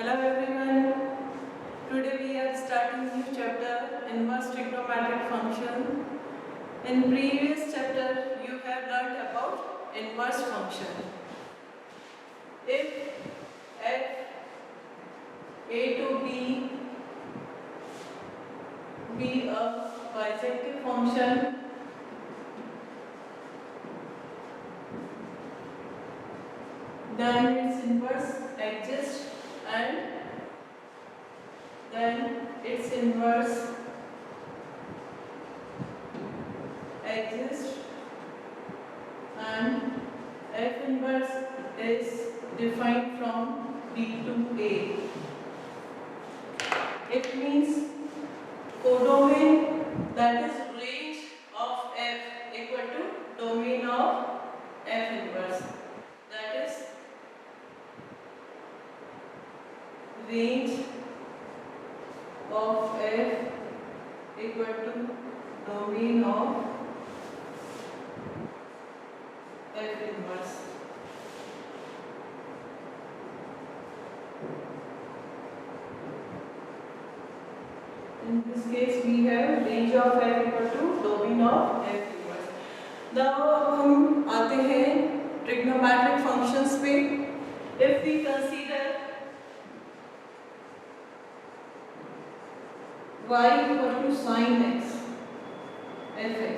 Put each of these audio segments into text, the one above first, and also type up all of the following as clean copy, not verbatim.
Hello everyone. Today we are starting new chapter, inverse trigonometric function. In previous chapter you have learnt about inverse function. If f a to b be a bisective function, then its inverse exists and then its inverse exists and f inverse is defined from B to A. It means codomain, that is range of f equal to domain of f inverse, that is range of f equal to domain of f inverse. In this case we have range of f equal to domain of f inverse. Now अब हम आते हैं trigonometric functions पे. If we consider y equal to sin x fx,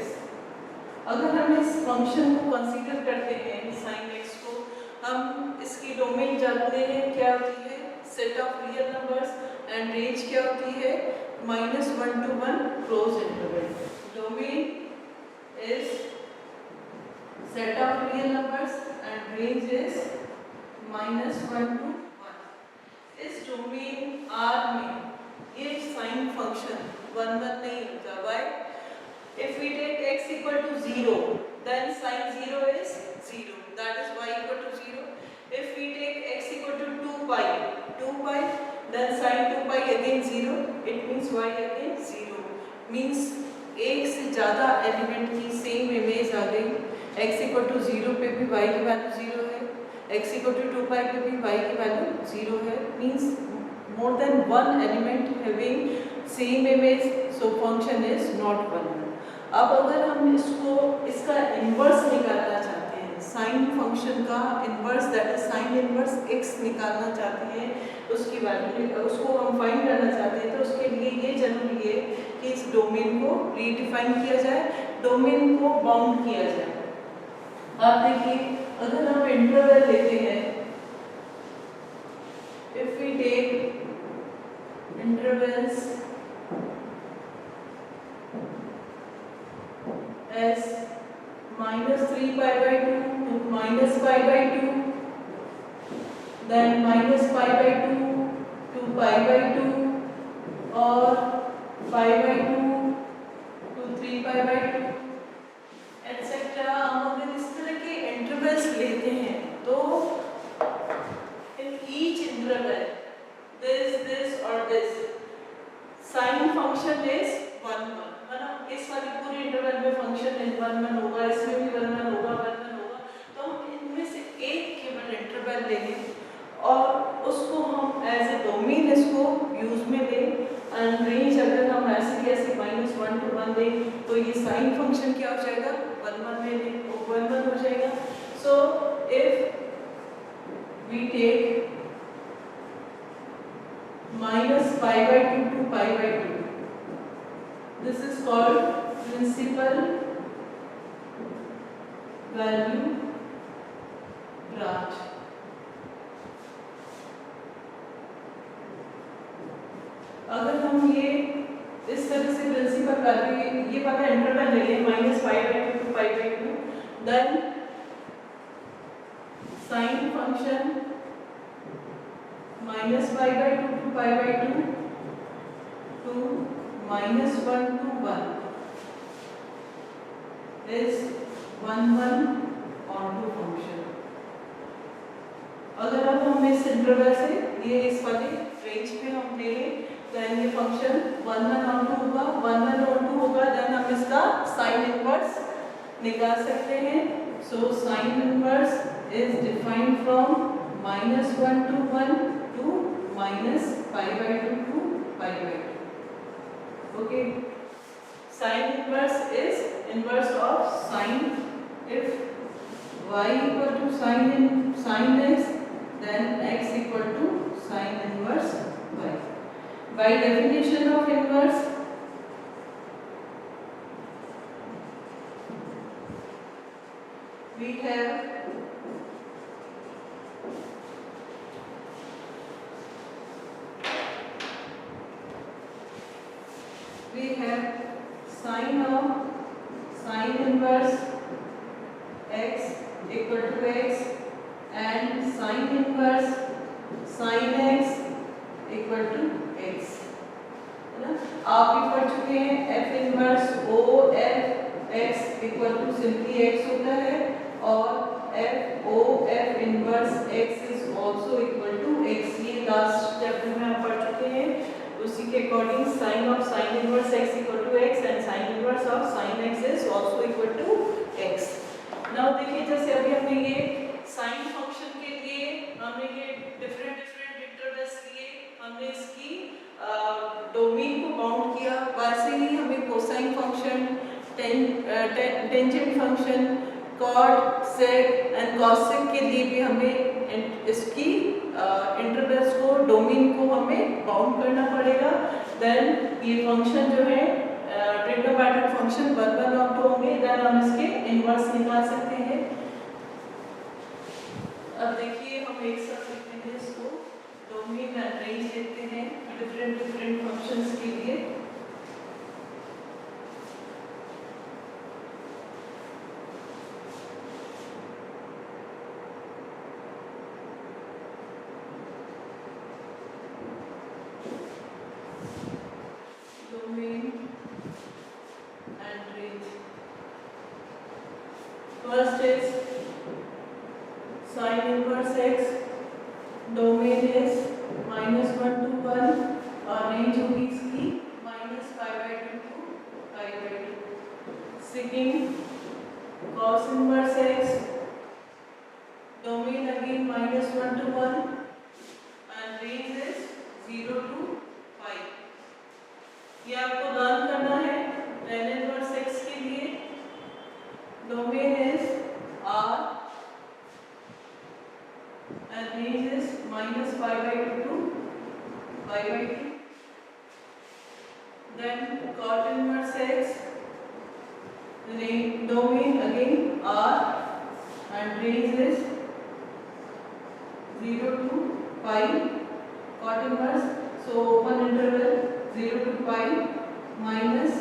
अगर हम इस function को consider करते हैं sin x को, हम इसकी डोमेन जानते हैं क्या होती है, set of real numbers, and range क्या होती है, -1 to 1 close interval. Domain is set of real numbers and range is -1 to 1. इस डोमेन R में ये साइन फंक्शन 1 1 नहीं होता. Why? If we take x equal to 0, then sin 0 is 0. That is y equal to 0. If we take x equal to 2 pi, then sin 2 pi again 0. It means y again 0. Means एक से ज़्यादा element की same image आ गई. x equal to 0 पे भी y की value 0 है, x equal to 2 pi पे भी y की वैल्यू 0 है. Means more than one element having same image, so function is not one. अब अगर हम इसका इन्वर्स निकालना चाहते हैं, साइन फंक्शन का inverse, that is sine inverse x निकालना चाहते हैं, उसकी वैल्यू उसको हम फाइंड करना चाहते हैं, तो उसके लिए ये जरूरी है कि इस डोमेन को रीडिफाइन किया जाए, डोमेन को बाउंड किया जाए. आप देखिए, अगर हम इंटरवल लेते हैं, if we take intervals as -3 pi by 2 to -pi by 2, then -pi by 2 to pi by 2, or pi by 2 to 3 pi by 2, etc. हम अगर इस तरह के इंटरवल्स लेते हैं तो in each interval this or this sin function is 1 1. इस वाली पूरी इंटरवल में फंक्शन 1 1 होगा, इसमें भी 1 1 होगा, 1 1 होगा. तो हम इनमें से एक केवल इंटरवल लेंगे और उसको हम एज ए डोमेन इसको यूज में लें, एंड रेंज अगर हम ऐसे कैसे -1 to 1 दें, तो ये साइन फंक्शन क्या हो जाएगा, 1 1 में लें तो 1 1 हो जाएगा. So if we take -pi by 2 to pi by 2, this is called principal value branch. अगर हम ये इस तरह से प्रिंसिपल वैल्यू ये वाला इंटरवल ले लें -pi by 2 to pi by 2, then sin function -pi by 2 to pi by 2 to -1 to 1 is 1 1 onto function. अगर अब हम इस इंटरवल से ये इस वाले रेंज पे हम ले लें, then ये फंक्शन 1 1 onto होगा, 1 1 onto होगा, then हम इसका साइन इनवर्स निकाल सकते हैं. So sin inverse is defined from -1 to 1 to -1 minus pi by 2 to pi by 2. Okay. Sine inverse is inverse of sine. If y equal to sine x, then x equal to sine inverse y. By definition of inverse, we have sine inverse x equal to x and sine inverse sin x equal to x, है ना। आप भी पढ़ चुके हैं f inverse o f x equal to simply x होता है और f o f इनवर्स x is also equal to x। ये लास्ट चैप्टर में आप पढ़ चुके हैं। उसी के according sine of sine inverse x equal to x and sine inverse of sine x is also equal to x। Now देखिए, जैसे अभी हमने ये साइन फंक्शन के लिए हमने ये डिफरेंट इंटरवल्स लिए, हमने इसकी डोमेन को बाउंड किया। वैसे ही हमें cosine function, tangent function, cot, sec and cosec के लिए भी हमें इसकी इंटरवल्स को, डोमेन को हमें बाउंड करना पड़ेगा। देन ये फंक्शन जो है ट्रिग्नोमेट्रिक फंक्शन 1 1 और 2 होंगे। देन हम इसके इनवर्स निकाल सकते हैं। अब देखिए, हम एक साथ लिखते हैं इसको, डोमेन एंड रेंज देखते हैं डिफरेंट फंक्शंस के लिए। Domain and range, first is sin inverse x, domain is -1 to 1 और रेंज होगी इसकी -π/2 to π/2। Second, cos inverse x, domain again -1 to 1 and range is 0 to π। ये आपको लर्न करना है। tan inverse x के लिए domain is r and range is -π/2 to π/2। Then cot inverse x, domain again r and range is 0 to π। Cot inverse, so open interval 0 to π minus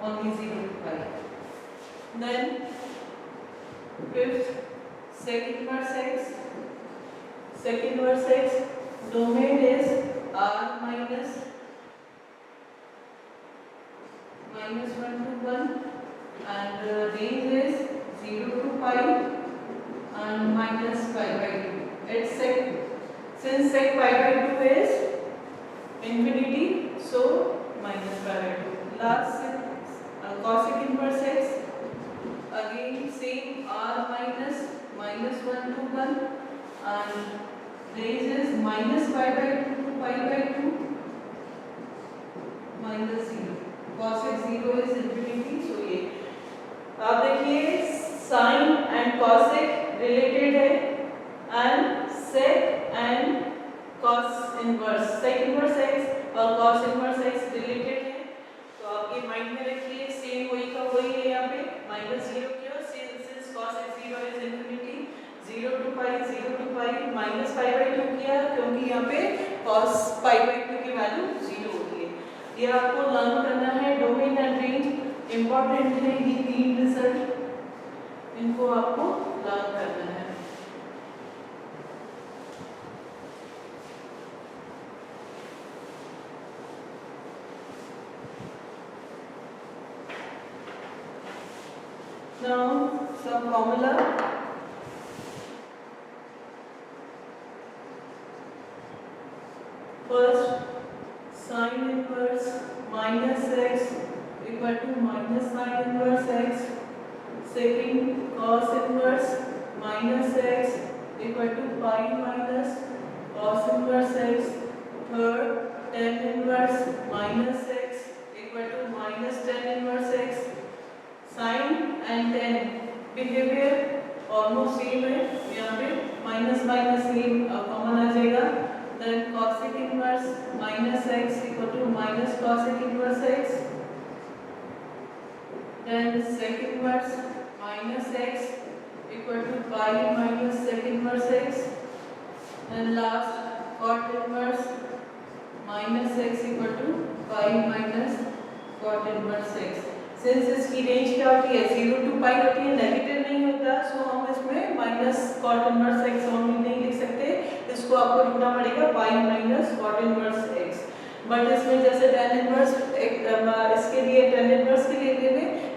only 0 to π। Then fifth, sec inverse x, domain is r minus -1 to 1 and range is 0 to π and -π/2। It's sec, since sec π/2 is infinity, so -π/2। Last, cosec inverse x, again same r minus -1 to 1 and range is -π/2 to π/2 -0। cosec 0 is infinity, so ये आप देखिए sine and cosec related है and sec and cos inverse, sec inverse x और cos inverse x related है। तो आप ये mind में रखिए, सेम वही का वही है। यहाँ पे -0 क्यों, since cos x 0 is infinity, 0 to π -π/2 किया क्योंकि यहाँ पे cos π/2 की वैल्यू 0 होती है। ये आपको लर्न करना है। डोमेन एंड रेंज इंपॉर्टेंट है, ये 3 रिजल्ट, इनको आपको लर्न करना है। Now some formula. First, sin inverse -x equal to -sin inverse x, second cos inverse minus x equal to pi minus cos inverse x, third tan inverse minus x equal to minus tan inverse x, sine and tan behaviour almost same है, यहाँ पे minus minus same common आ जाएगा। Then cosec inverse minus x equal to minus cosec inverse x, then sec inverse minus x equal to pi minus sec inverse x, then last cot inverse minus x equal to pi minus cot inverse x। Since इसकी range क्या होती है 0 to पाई होती है, negative नहीं होता, सो हम इसमें minus cot inverse x only नहीं लिख सकते, इसको आपको लिखना पड़ेगा पाई minus cot inverse x। But इसमें जैसे tan इनवर्स इसके लिए tan इनवर्स के लिए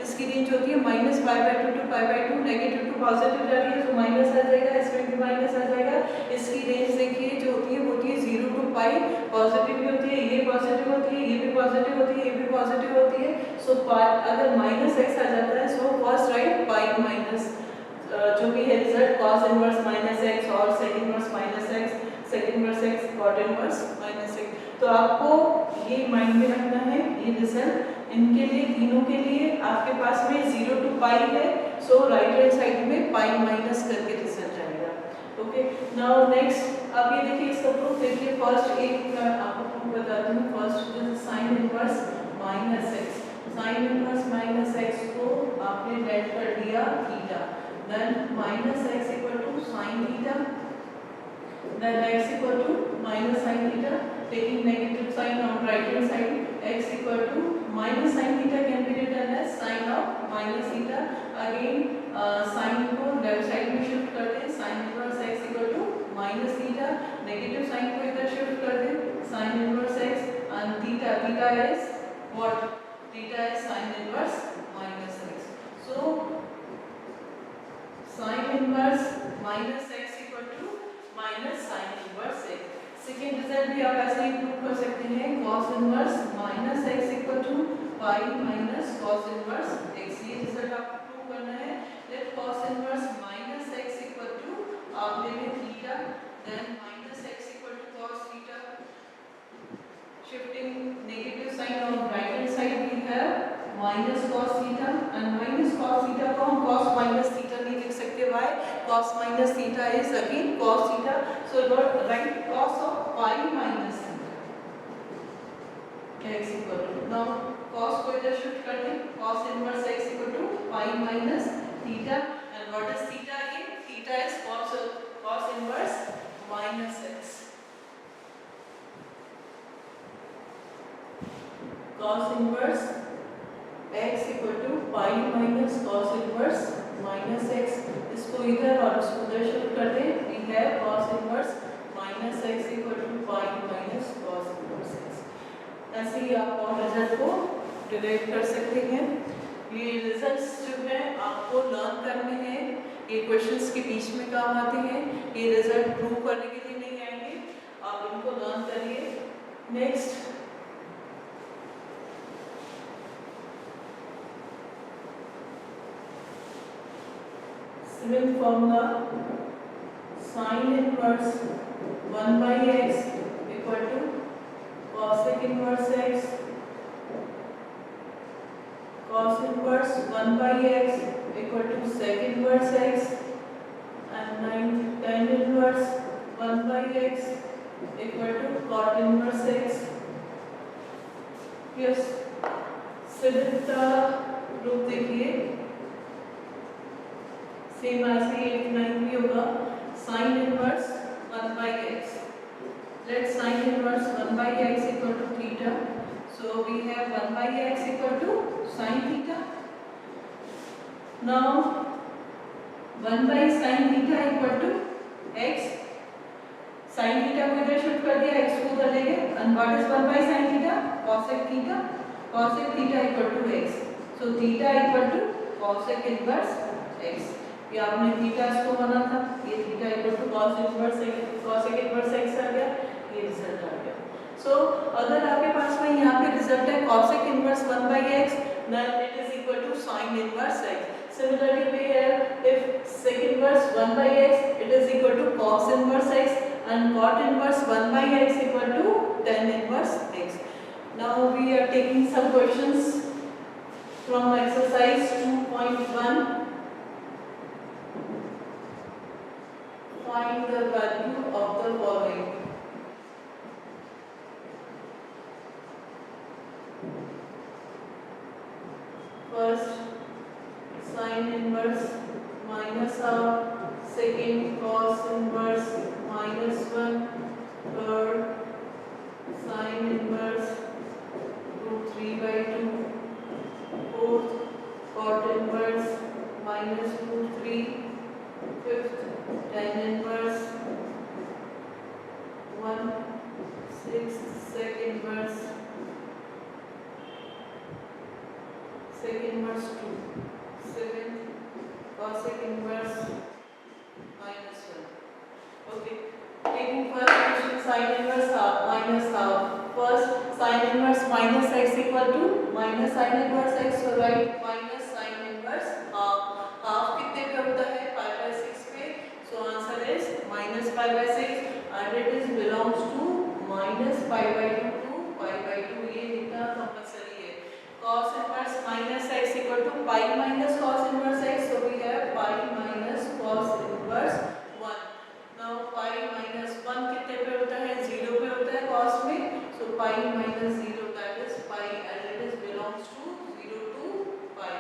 इसकी रेंज होती है minus pi by 2 to pi by 2, negative to positive जा रही है तो माइनस आ जाएगा, इसमें भी माइनस आ जाएगा। इसकी रेंज देखिए जो होती है वो होती है 0 टू पाई, पॉजिटिव भी होती है, ये पॉजिटिव होती है, ये भी पॉजिटिव होती है, ये भी पॉजिटिव होती है। सो अगर माइनस x आ जाता है so first right pi minus जो भी है result cos inverse minus x और sec inverse minus x, sec inverse x cot inverse minus x। तो आपको ये माइंड में रखना है, ये रिजल्ट इनके लिए तीनों के लिए आपके पास में 0 टू पाई है, सो राइट हैंड साइड में पाई माइनस करके रिजल्ट आएगा। ओके, नाउ नेक्स्ट अब ये देखिए इसका प्रूफ देखिए। फर्स्ट एक मैं आपको प्रूफ बताती हूँ। First sine inverse minus x, sine inverse minus x को आपने लेट कर दिया theta, then minus x equal to sine theta, then x equal to minus sine theta, taking negative sign on right hand side, x equal to minus sin theta can be written as sin of minus theta। again sin को left side में shift कर दें, sin inverse x equal to minus theta, negative sign को इधर shift कर दें, sin inverse x and theta is what? Theta is sin inverse minus x। so sin inverse minus x equal to minus sin inverse x। Second result भी आप ऐसे ही prove कर सकते हैं, cos inverse minus x equal to pi minus cos inverse x। ये result आपको prove करना है। Let cos inverse minus x equal to आप ले लें theta, then minus x equal to cos theta, shifting negative sign on right hand side we have minus cos theta, and minus cos theta को हम cos minus theta नहीं लिख सकते, why? cos minus theta is again cos theta, so write cos of pi minus x equal to, now cos को इधर shift कर दें, cos inverse x equal to pi minus theta, and what is theta again? Theta is cos inverse minus x। cos inverse x equal to pi minus cos inverse minus x, इसको इधर और इसको उधर shift कर दें, we have cos inverse minus x equal to pi minus cos inverse x। ऐसे ही आप और रिजल्ट को डिराइव कर सकते हैं। ये रिजल्ट्स जो है आपको लर्न करने हैं, ये क्वेश्चंस के बीच में काम आते हैं, ये रिजल्ट प्रूव करने के लिए नहीं आएंगे, आप इनको लर्न करिए। Next similar formula, sine inverse 1 by x equal to cosec inverse x, cos inverse 1 by x equal to sec inverse x, and tan inverse 1 by x equal to cot inverse x। Yes, similar रूप देखिए, same ऐसे 8 9 भी होगा। Sine inverse 1 by x, let sin inverse 1 by x equal to theta, so we have 1 by x equal to sin theta। now 1 by sin theta equal to x, sin theta को इधर shift कर दिया, x को उधर ले गए, and what is 1 by sin theta? cosec theta, cosec theta equal to x, so theta equal to cosec inverse x। ये आपने थीटा इसको बना था, ये theta equal to cos inverse cosec inverse x आ गया, ये रिजल्ट आ गया। सो अगर आपके पास में यहाँ पे रिजल्ट है cosec inverse 1 by x, then it is equal to sin inverse x। Similarly, we have if sec inverse 1 by x, it is equal to cos inverse x, and cot inverse 1 by x equal to tan inverse x. Now we are taking some questions from exercise 2.1. Find the value of the following. First, sin inverse minus half, second cos inverse minus 1, third sin inverse root 3 by 2, fourth cot inverse minus root 3, fifth tan inverse 1, sixth sec inverse, sec inverse 2, seventh cosec inverse minus 1. Okay, taking first question sin inverse half minus half. First sin inverse minus x equal to minus sin inverse x, so write minus sin inverse half. Half कितने पे होता है pi by 6 पे, so answer is minus pi by 6 and it is belongs to minus pi by 2 to pi by 2, ये लिखना compulsory है. cos inverse minus x equal to pi minus cos inverse x, so we have pi minus cos inverse 1. now pi minus 1 कितने पे होता है 0 पे होता है cos में, so pi minus 0 that is pi and it is belongs to 0 to pi.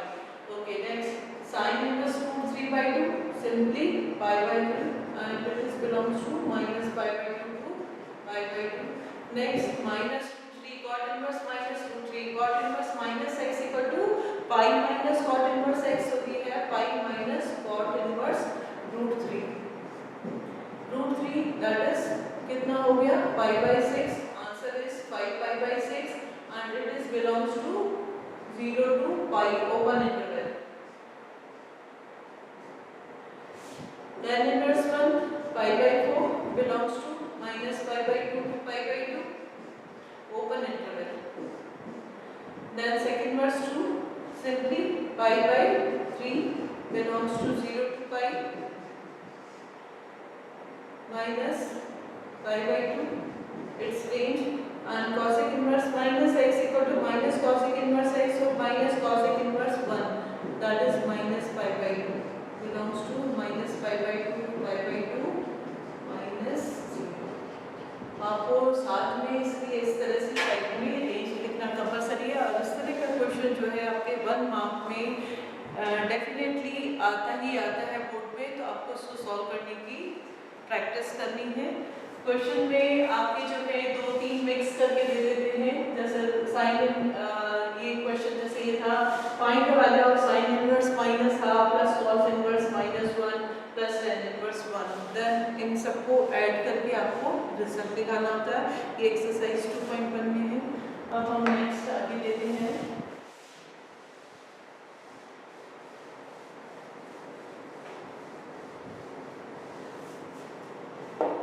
okay, next sin inverse root 3 by 2, simply pi by 2 and it is belongs to minus pi by 2 to pi by 2. Next minus root 3 cot inverse minus root 3 cot inverse minus x equal to pi minus cot inverse x, so we have pi minus cot inverse root 3. root 3 that is कितना हो गया pi by 6, answer is 5 pi by 6 and it is belongs to 0 to pi open interval. tan inverse 1 pi by 4 belongs to minus pi by 2 to pi by 2 open interval. Then sec inverse 2 simply pi by 3 belongs to 0 to pi minus pi by 2 its range, and cosec inverse minus x equal to minus cosec inverse x, so minus cosec inverse 1 that is minus pi by 2 belongs to minus pi by 2 to pi by 2 minus 0. आपको साथ में इसलिए इस तरह से side में range लिखना compulsory है, और इस तरह का क्वेश्चन जो है आपके 1 मार्क में डेफिनेटली आता ही आता है बोर्ड पे, तो आपको उसको सॉल्व करने की प्रैक्टिस करनी है. क्वेश्चन में आपके जो है 2-3 मिक्स करके दे देते हैं, जैसे साइन ये क्वेश्चन जैसे ये था find the value of sine inverse minus half plus cos inverse minus 1 प्लस tan इनवर्स 1, देन इन सबको ऐड करके आपको रिजल्ट निकालना होता है. ये एक्सरसाइज 2.1 में है. अब हम नेक्स्ट आगे लेते हैं.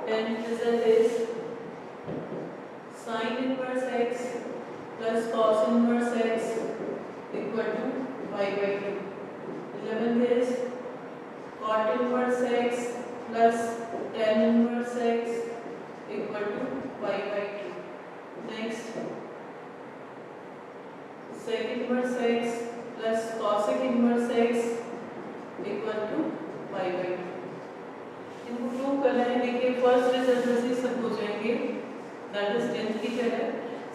then result is sin inverse x plus cos inverse x equal to pi by 2. 11th is cot inverse x plus tan inverse x equal to pi by 2. Next sec inverse x plus cosec inverse x equal to pi by 2. इनको prove करना है. देखिए first result जैसे सब हो जाएंगे, that is 10 की जगह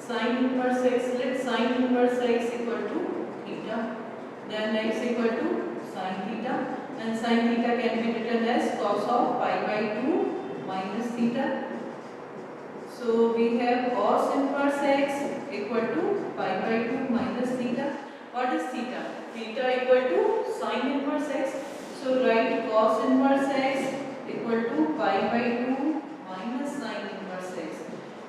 sin inverse x, let sin inverse x equal to theta, then x equal to sin theta, and sin theta can be written as cos of pi by 2 minus theta. So we have cos inverse x equal to pi by 2 minus theta. What is theta? Theta equal to sin inverse x. So write cos inverse x equal to pi by 2 minus sin inverse x.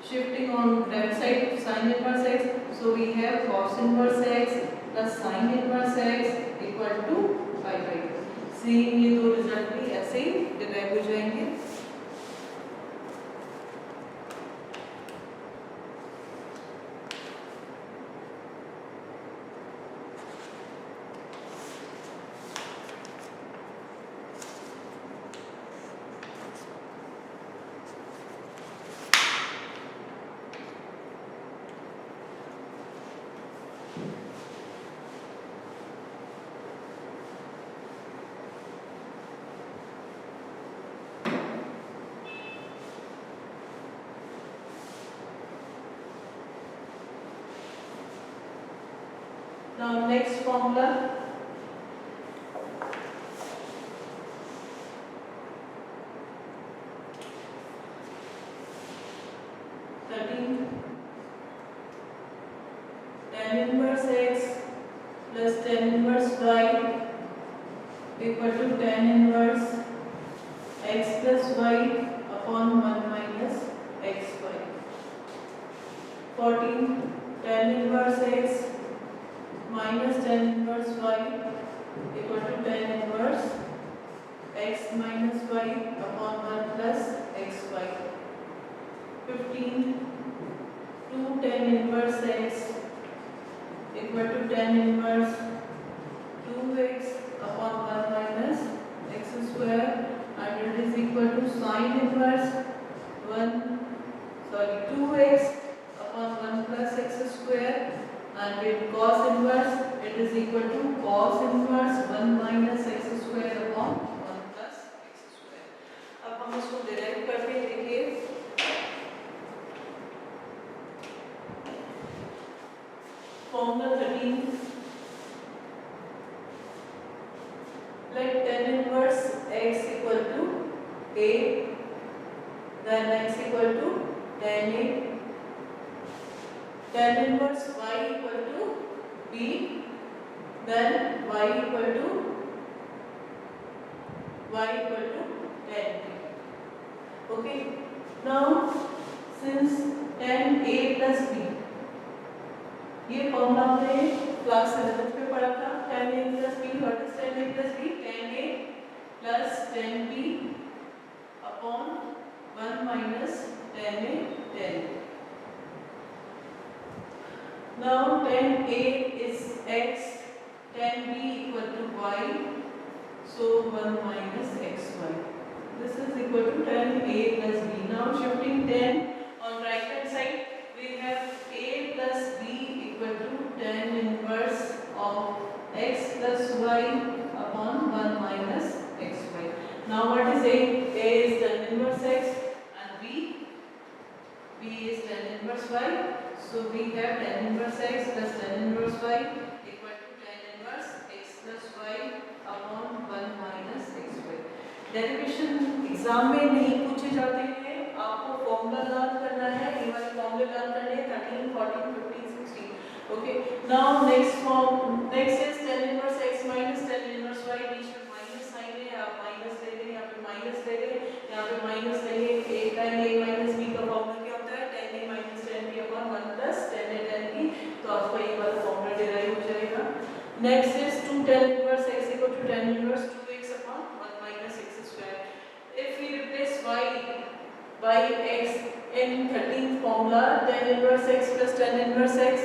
Shifting on left side to sin inverse x, so we have cos inverse x plus sin inverse x equal to pi by 2. Same ये दो result भी ऐसे ही derive हो जाएंगे. Now next formula, tan inverse x plus tan inverse y equal to tan inverse x plus y upon 1 minus xy. 14 tan inverse x minus tan inverse y equal to tan inverse x minus y upon 1 plus xy. 15 2 tan inverse x equal to tan inverse 2x upon 1 minus x square, and it is equal to sin inverse 2x upon 1 plus x square, and with cos inverse it is equal to cos inverse 1 minus x square upon 1 plus x square. अब हम इसको derive करके देखिए. Formula 13, let tan inverse x equal to a, then x equal to tan a, tan inverse y equal to b, then y equal to tan b. Okay, now since tan a plus b, ये formula हमने class 11th में पढ़ा था. tan a plus b, what is tan a plus b? tan a plus tan b upon 1 minus tan a tan b. Now tan a is x, tan b equal to y, so 1 minus xy. This is equal to tan a plus b. Now shifting tan on right hand side, we have a plus b equal to tan inverse of x plus y upon 1 minus xy. Now what is a? A is tan inverse x and b is tan inverse y. So we have tan inverse x plus tan inverse y equal to tan inverse x plus y upon 1 minus xy. Derivation exam में नहीं पूछे जाते हैं, आपको formula learn करना है. ये वाले फॉर्मूले लर्न करने हैं 13, 14, 15, 16. Okay. Now next is tan inverse x minus tan inverse y. बीच में माइनस साइन है, आप माइनस ले लें, यहाँ पे माइनस ले लें, यहाँ पे माइनस ले लें. a tan a minus b का फॉर्मूला क्या होता है? tan a minus tan b upon 1 plus tan a tan b. तो आपका ये वाला फॉर्मूला डिराइव हो जाएगा. Next is 2 tan inverse x equal to tan inverse 2x upon 1 minus x square. If we replace y by x in 13th formula, tan inverse x plus tan inverse x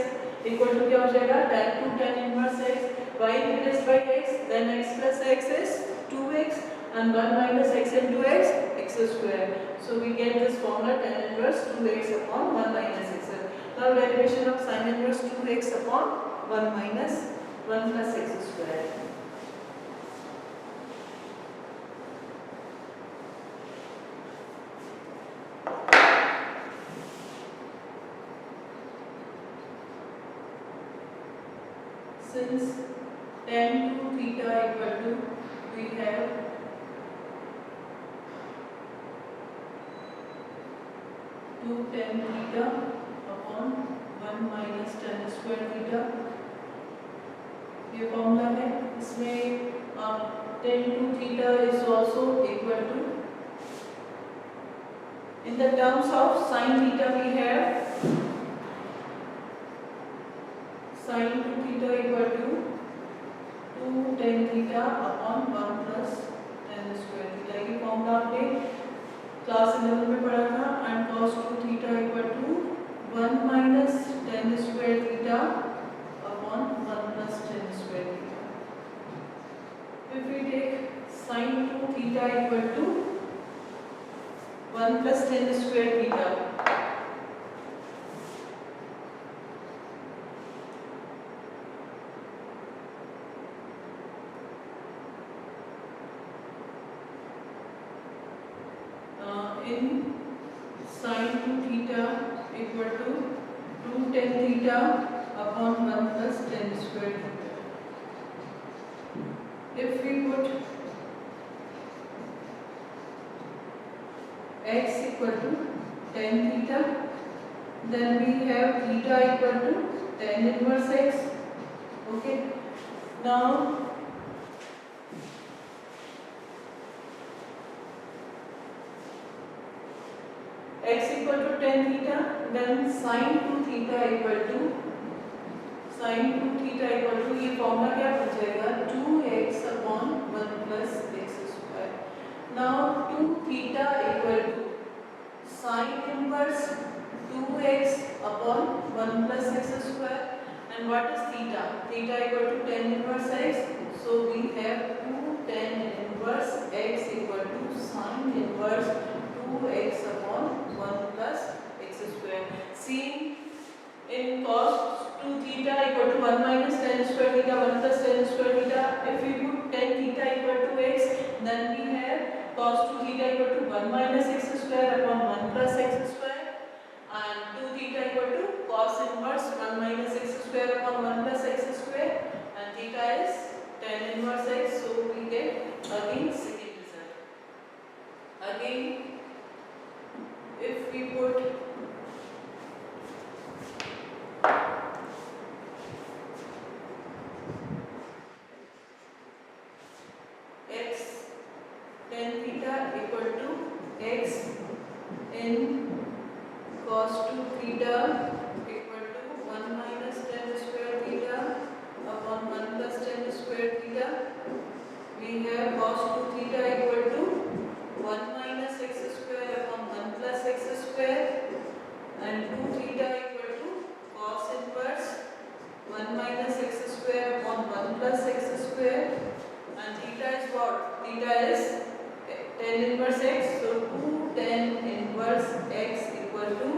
equal to क्या हो जाएगा? tan 2 tan inverse x. y replaced by x, then x plus x is 2x and 1 minus x into x, x square. So we get this formula tan inverse 2x upon 1 minus x. Now derivation of sin inverse 2x upon 1 minus 1 plus x square. Since tan 2 theta equal to, we have two tan theta upon 1 minus tan square theta. ये formula है. इसमें tan 2 theta is also equal to, in the terms of sin theta we have sin 2 theta equal to 2 tan theta upon 1 plus tan square theta. ये formula आपने class 11 में पढ़ा था. And cos 2 theta equal to 1 minus tan square theta upon 1 plus tan square theta. If we take sin 2 theta equal to 1 plus tan square theta, in sin 2 theta equal to 2 tan theta upon 1 plus tan square theta. If we put x equal to tan theta, then we have theta equal to tan inverse x. Okay. Now x equal to tan theta, then sin 2 theta equal to ये formula क्या बन जाएगा 2x upon 1 plus x square. Now 2 theta equal to sin inverse 2x upon 1 plus x square. And what is theta? Theta equal to tan inverse x. So we have 2 tan inverse x equal to sin inverse 2x upon 1 plus x square. See, in cos 2 theta equal to 1 minus tan square theta 1 plus tan square theta. If we put tan theta equal to x, then we have cos 2 theta equal to 1 minus x square upon 1 plus x square, and 2 theta equal to cos inverse 1 minus x square upon 1 plus x square, and theta is tan inverse x. So we get again second result. Again, if we put x tan theta equal to x in cos 2 theta equal to 1 minus tan square theta upon 1 plus tan square theta, we have cos 2 theta equal to 1 minus x square upon 1 plus x square, and 2 theta equal to cos inverse 1 minus x square upon 1 plus x square, and theta is what? Theta is tan inverse x. So 2 tan inverse x equal to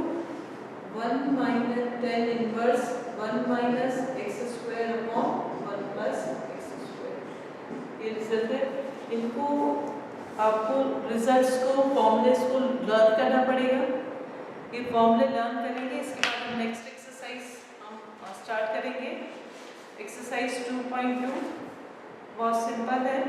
1 minus tan inverse 1 minus x square upon 1 plus x square. ये result है. इनको आपको results को formulas को learn करना पड़ेगा. ये फॉर्मूले लर्न करेंगे, इसके बाद हम नेक्स्ट एक्सरसाइज हम स्टार्ट करेंगे. एक्सरसाइज 2.2 बहुत सिंपल है.